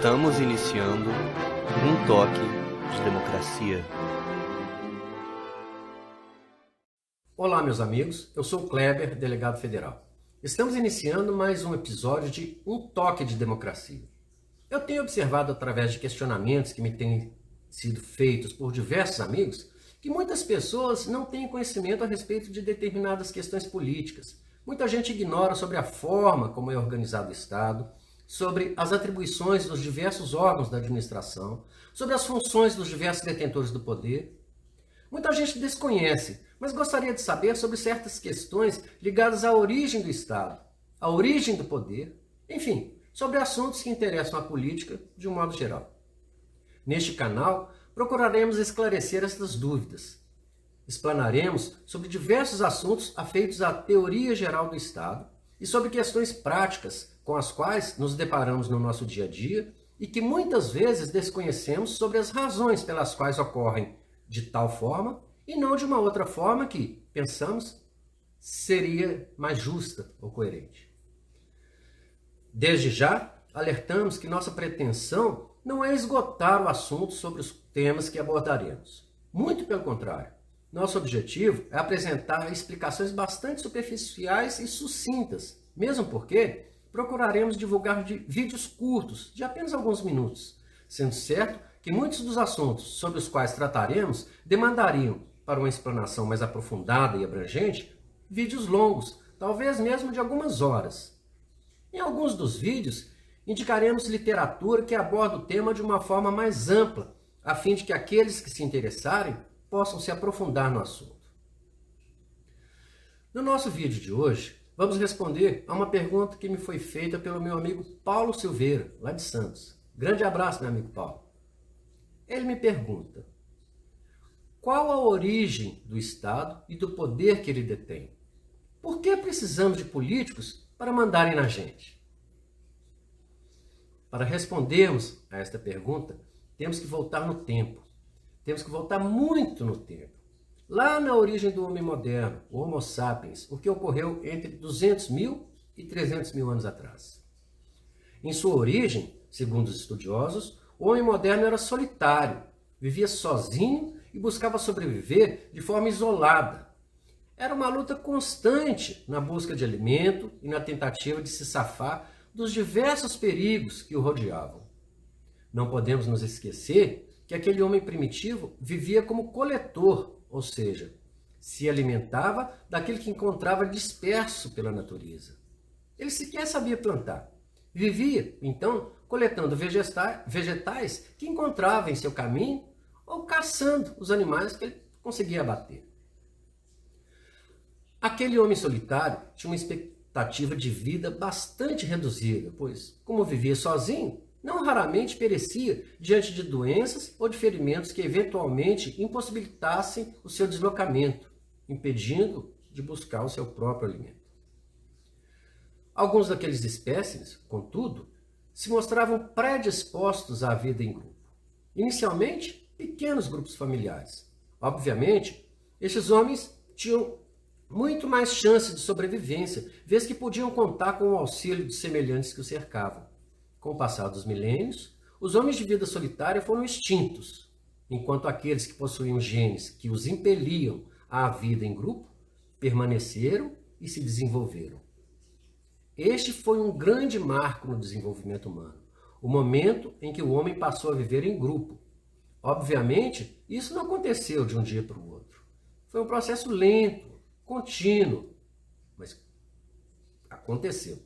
Estamos iniciando um toque de democracia. Olá, meus amigos. Eu sou o Kleber, delegado federal. Estamos iniciando mais um episódio de Um Toque de Democracia. Eu tenho observado através de questionamentos que me têm sido feitos por diversos amigos que muitas pessoas não têm conhecimento a respeito de determinadas questões políticas. Muita gente ignora sobre a forma como é organizado o Estado, sobre as atribuições dos diversos órgãos da administração, sobre as funções dos diversos detentores do poder. Muita gente desconhece, mas gostaria de saber sobre certas questões ligadas à origem do Estado, à origem do poder, enfim, sobre assuntos que interessam a política de um modo geral. Neste canal, procuraremos esclarecer essas dúvidas. Explanaremos sobre diversos assuntos afeitos à teoria geral do Estado e sobre questões práticas com as quais nos deparamos no nosso dia a dia e que muitas vezes desconhecemos sobre as razões pelas quais ocorrem de tal forma e não de uma outra forma que, pensamos, seria mais justa ou coerente. Desde já, alertamos que nossa pretensão não é esgotar o assunto sobre os temas que abordaremos. Muito pelo contrário. Nosso objetivo é apresentar explicações bastante superficiais e sucintas, mesmo porque procuraremos divulgar vídeos curtos, de apenas alguns minutos, sendo certo que muitos dos assuntos sobre os quais trataremos demandariam, para uma explanação mais aprofundada e abrangente, vídeos longos, talvez mesmo de algumas horas. Em alguns dos vídeos, indicaremos literatura que aborda o tema de uma forma mais ampla, a fim de que aqueles que se interessarem possam se aprofundar no assunto. No nosso vídeo de hoje, vamos responder a uma pergunta que me foi feita pelo meu amigo Paulo Silveira, lá de Santos. Grande abraço, meu amigo Paulo. Ele me pergunta: qual a origem do Estado e do poder que ele detém? Por que precisamos de políticos para mandarem na gente? Para respondermos a esta pergunta, temos que voltar no tempo. Temos que voltar muito no tempo. Lá na origem do homem moderno, o Homo sapiens, o que ocorreu entre 200 mil e 300 mil anos atrás. Em sua origem, segundo os estudiosos, o homem moderno era solitário, vivia sozinho e buscava sobreviver de forma isolada. Era uma luta constante na busca de alimento e na tentativa de se safar dos diversos perigos que o rodeavam. Não podemos nos esquecer que aquele homem primitivo vivia como coletor, ou seja, se alimentava daquilo que encontrava disperso pela natureza. Ele sequer sabia plantar. Vivia, então, coletando vegetais que encontrava em seu caminho ou caçando os animais que ele conseguia abater. Aquele homem solitário tinha uma expectativa de vida bastante reduzida, pois, como vivia sozinho, não raramente perecia diante de doenças ou de ferimentos que eventualmente impossibilitassem o seu deslocamento, impedindo de buscar o seu próprio alimento. Alguns daqueles espécimes, contudo, se mostravam predispostos à vida em grupo. Inicialmente, pequenos grupos familiares. Obviamente, estes homens tinham muito mais chance de sobrevivência, vez que podiam contar com o auxílio de semelhantes que os cercavam. Com o passar dos milênios, os homens de vida solitária foram extintos, enquanto aqueles que possuíam genes que os impeliam à vida em grupo permaneceram e se desenvolveram. Este foi um grande marco no desenvolvimento humano, o momento em que o homem passou a viver em grupo. Obviamente, isso não aconteceu de um dia para o outro. Foi um processo lento, contínuo, mas aconteceu.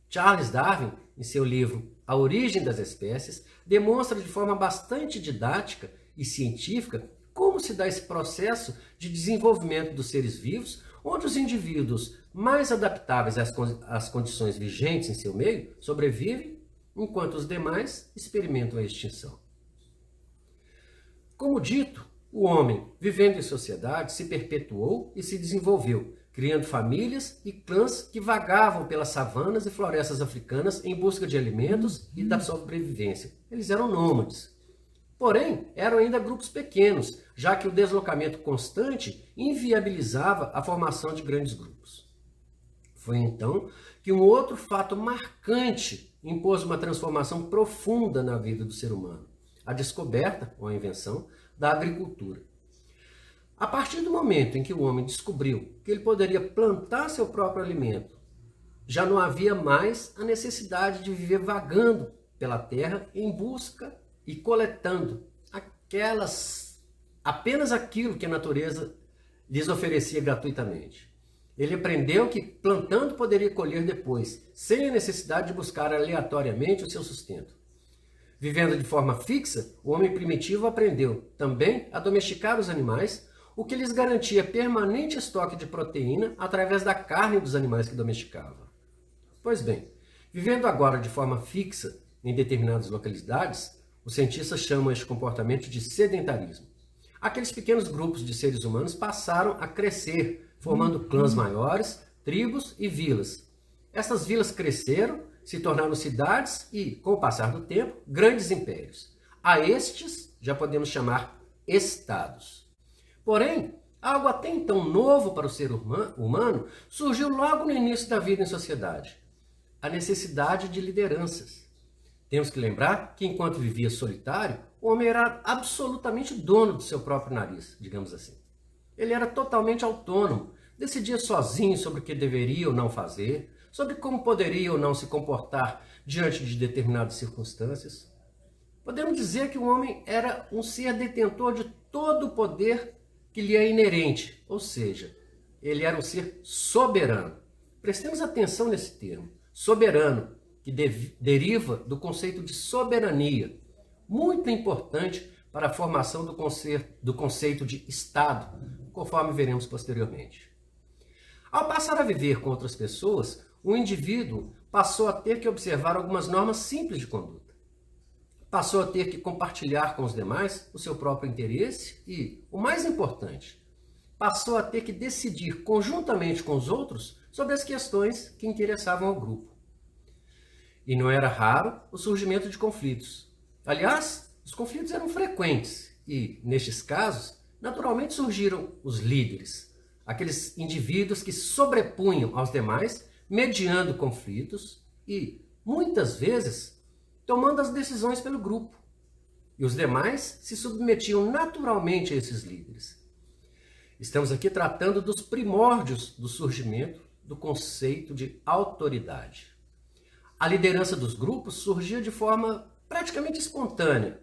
Charles Darwin, em seu livro A Origem das Espécies, demonstra de forma bastante didática e científica como se dá esse processo de desenvolvimento dos seres vivos, onde os indivíduos mais adaptáveis às condições vigentes em seu meio sobrevivem, enquanto os demais experimentam a extinção. Como dito, o homem, vivendo em sociedade, se perpetuou e se desenvolveu, criando famílias e clãs que vagavam pelas savanas e florestas africanas em busca de alimentos e da sobrevivência. Eles eram nômades. Porém, eram ainda grupos pequenos, já que o deslocamento constante inviabilizava a formação de grandes grupos. Foi então que um outro fato marcante impôs uma transformação profunda na vida do ser humano: a descoberta, ou a invenção, da agricultura. A partir do momento em que o homem descobriu que ele poderia plantar seu próprio alimento, já não havia mais a necessidade de viver vagando pela terra em busca e coletando apenas aquilo que a natureza lhes oferecia gratuitamente. Ele aprendeu que plantando poderia colher depois, sem a necessidade de buscar aleatoriamente o seu sustento. Vivendo de forma fixa, o homem primitivo aprendeu também a domesticar os animais, o que lhes garantia permanente estoque de proteína através da carne dos animais que domesticava. Pois bem, vivendo agora de forma fixa em determinadas localidades, os cientistas chamam este comportamento de sedentarismo. Aqueles pequenos grupos de seres humanos passaram a crescer, formando clãs maiores, tribos e vilas. Essas vilas cresceram, se tornaram cidades e, com o passar do tempo, grandes impérios. A estes já podemos chamar estados. Porém, algo até então novo para o ser humano surgiu logo no início da vida em sociedade: a necessidade de lideranças. Temos que lembrar que, enquanto vivia solitário, o homem era absolutamente dono do seu próprio nariz, digamos assim. Ele era totalmente autônomo, decidia sozinho sobre o que deveria ou não fazer, sobre como poderia ou não se comportar diante de determinadas circunstâncias. Podemos dizer que o homem era um ser detentor de todo o poder que lhe é inerente, ou seja, ele era um ser soberano. Prestemos atenção nesse termo, soberano, que deriva do conceito de soberania, muito importante para a formação do conceito de Estado, conforme veremos posteriormente. Ao passar a viver com outras pessoas, o indivíduo passou a ter que observar algumas normas simples de conduta. Passou a ter que compartilhar com os demais o seu próprio interesse e, o mais importante, passou a ter que decidir conjuntamente com os outros sobre as questões que interessavam ao grupo. E não era raro o surgimento de conflitos. Aliás, os conflitos eram frequentes e, nestes casos, naturalmente surgiram os líderes, aqueles indivíduos que sobrepunham aos demais, mediando conflitos e, muitas vezes, tomando as decisões pelo grupo. E os demais se submetiam naturalmente a esses líderes. Estamos aqui tratando dos primórdios do surgimento do conceito de autoridade. A liderança dos grupos surgia de forma praticamente espontânea,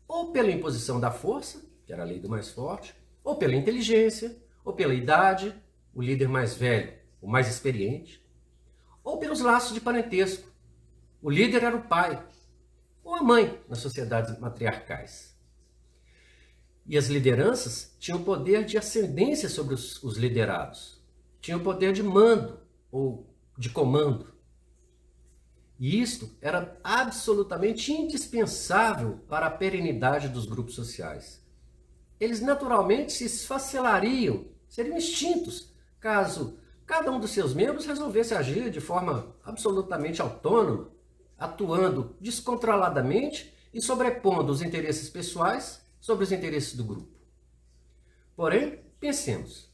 ou pela imposição da força, que era a lei do mais forte, ou pela inteligência, ou pela idade, o líder mais velho, o mais experiente, ou pelos laços de parentesco. O líder era o pai, ou a mãe nas sociedades matriarcais. E as lideranças tinham poder de ascendência sobre os liderados, tinham poder de mando ou de comando. E isto era absolutamente indispensável para a perenidade dos grupos sociais. Eles naturalmente se esfacelariam, seriam extintos, caso cada um dos seus membros resolvesse agir de forma absolutamente autônoma, atuando descontroladamente e sobrepondo os interesses pessoais sobre os interesses do grupo. Porém, pensemos,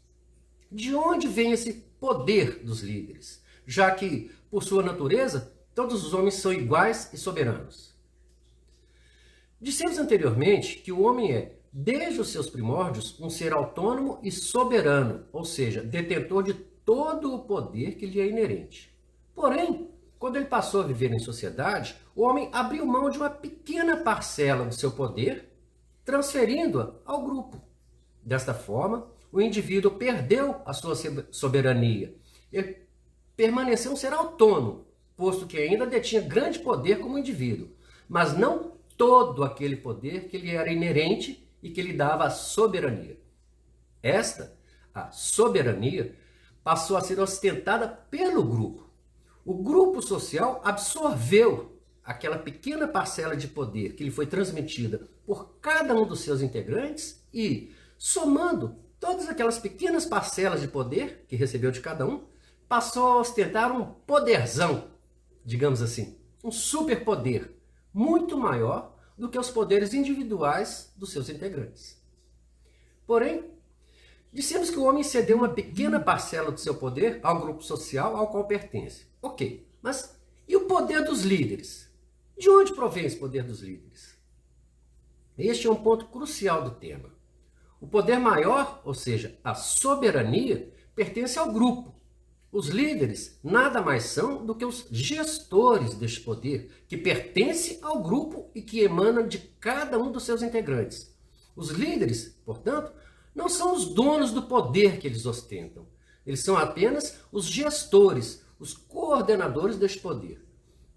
de onde vem esse poder dos líderes, já que, por sua natureza, todos os homens são iguais e soberanos? Dissemos anteriormente que o homem é, desde os seus primórdios, um ser autônomo e soberano, ou seja, detentor de todo o poder que lhe é inerente. Porém, quando ele passou a viver em sociedade, o homem abriu mão de uma pequena parcela do seu poder, transferindo-a ao grupo. Desta forma, o indivíduo perdeu a sua soberania. Ele permaneceu um ser autônomo, posto que ainda detinha grande poder como indivíduo, mas não todo aquele poder que lhe era inerente e que lhe dava a soberania. A soberania, passou a ser ostentada pelo grupo. O grupo social absorveu aquela pequena parcela de poder que lhe foi transmitida por cada um dos seus integrantes e, somando todas aquelas pequenas parcelas de poder que recebeu de cada um, passou a ostentar um poderzão, digamos assim, um superpoder muito maior do que os poderes individuais dos seus integrantes. Porém, Dissemos que o homem cedeu uma pequena parcela do seu poder ao grupo social ao qual pertence. Ok, mas e o poder dos líderes? De onde provém esse poder dos líderes? Este é um ponto crucial do tema. O poder maior, ou seja, a soberania, pertence ao grupo. Os líderes nada mais são do que os gestores deste poder, que pertence ao grupo e que emana de cada um dos seus integrantes. Os líderes, portanto, não são os donos do poder que eles ostentam. Eles são apenas os gestores, os coordenadores deste poder.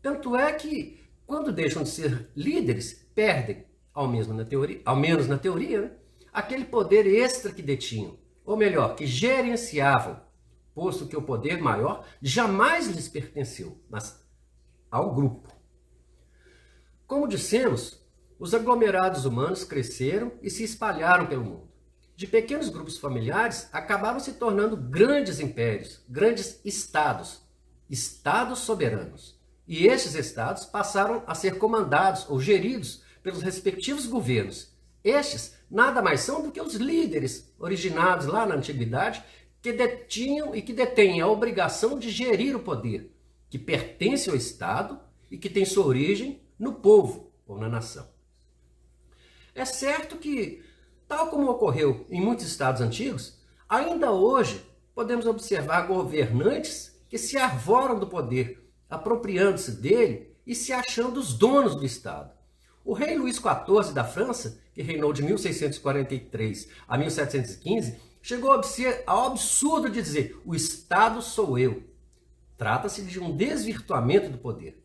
Tanto é que, quando deixam de ser líderes, perdem, ao menos na teoria, né, aquele poder extra que detinham, ou melhor, que gerenciavam, posto que o poder maior jamais lhes pertenceu, mas ao grupo. Como dissemos, os aglomerados humanos cresceram e se espalharam pelo mundo. De pequenos grupos familiares, acabaram se tornando grandes impérios, grandes estados, estados soberanos. E estes estados passaram a ser comandados ou geridos pelos respectivos governos. Estes nada mais são do que os líderes originados lá na antiguidade, que detinham e que detêm a obrigação de gerir o poder, que pertence ao Estado e que tem sua origem no povo ou na nação. É certo que, tal como ocorreu em muitos estados antigos, ainda hoje podemos observar governantes que se arvoram do poder, apropriando-se dele e se achando os donos do Estado. O rei Luís XIV da França, que reinou de 1643 a 1715, chegou ao absurdo de dizer: o Estado sou eu. Trata-se de um desvirtuamento do poder.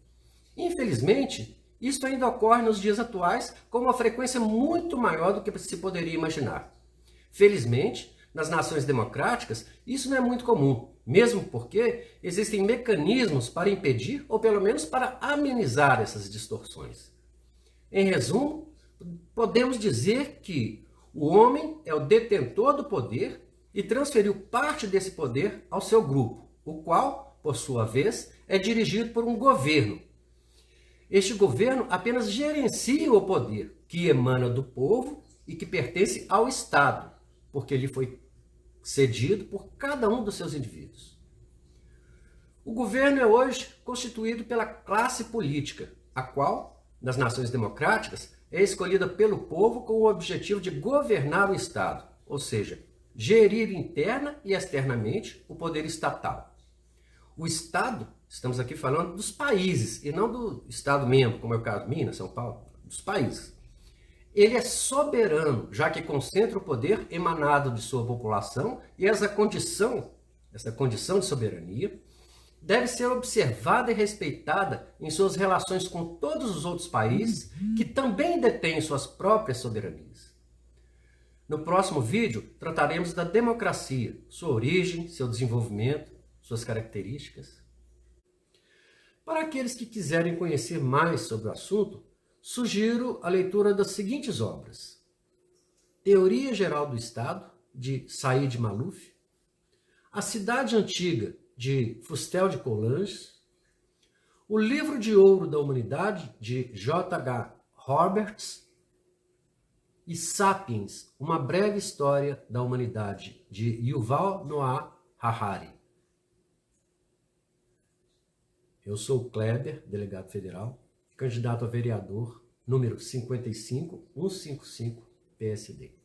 Infelizmente, isso ainda ocorre nos dias atuais com uma frequência muito maior do que se poderia imaginar. Felizmente, nas nações democráticas, isso não é muito comum, mesmo porque existem mecanismos para impedir ou pelo menos para amenizar essas distorções. Em resumo, podemos dizer que o homem é o detentor do poder e transferiu parte desse poder ao seu grupo, o qual, por sua vez, é dirigido por um governo. Este governo apenas gerencia o poder que emana do povo e que pertence ao Estado, porque lhe foi cedido por cada um dos seus indivíduos. O governo é hoje constituído pela classe política, a qual, nas nações democráticas, é escolhida pelo povo com o objetivo de governar o Estado, ou seja, gerir interna e externamente o poder estatal. O Estado, estamos aqui falando dos países, e não do Estado membro, como é o caso de Minas, São Paulo, dos países. Ele é soberano, já que concentra o poder emanado de sua população, e essa condição de soberania deve ser observada e respeitada em suas relações com todos os outros países que também detêm suas próprias soberanias. No próximo vídeo, trataremos da democracia, sua origem, seu desenvolvimento, suas características. Para aqueles que quiserem conhecer mais sobre o assunto, sugiro a leitura das seguintes obras: Teoria Geral do Estado, de Said Malouf, A Cidade Antiga, de Fustel de Coulanges, O Livro de Ouro da Humanidade, de J.H. Roberts, e Sapiens, Uma Breve História da Humanidade, de Yuval Noah Harari. Eu sou o Kleber, delegado federal, candidato a vereador, número 55155, PSD.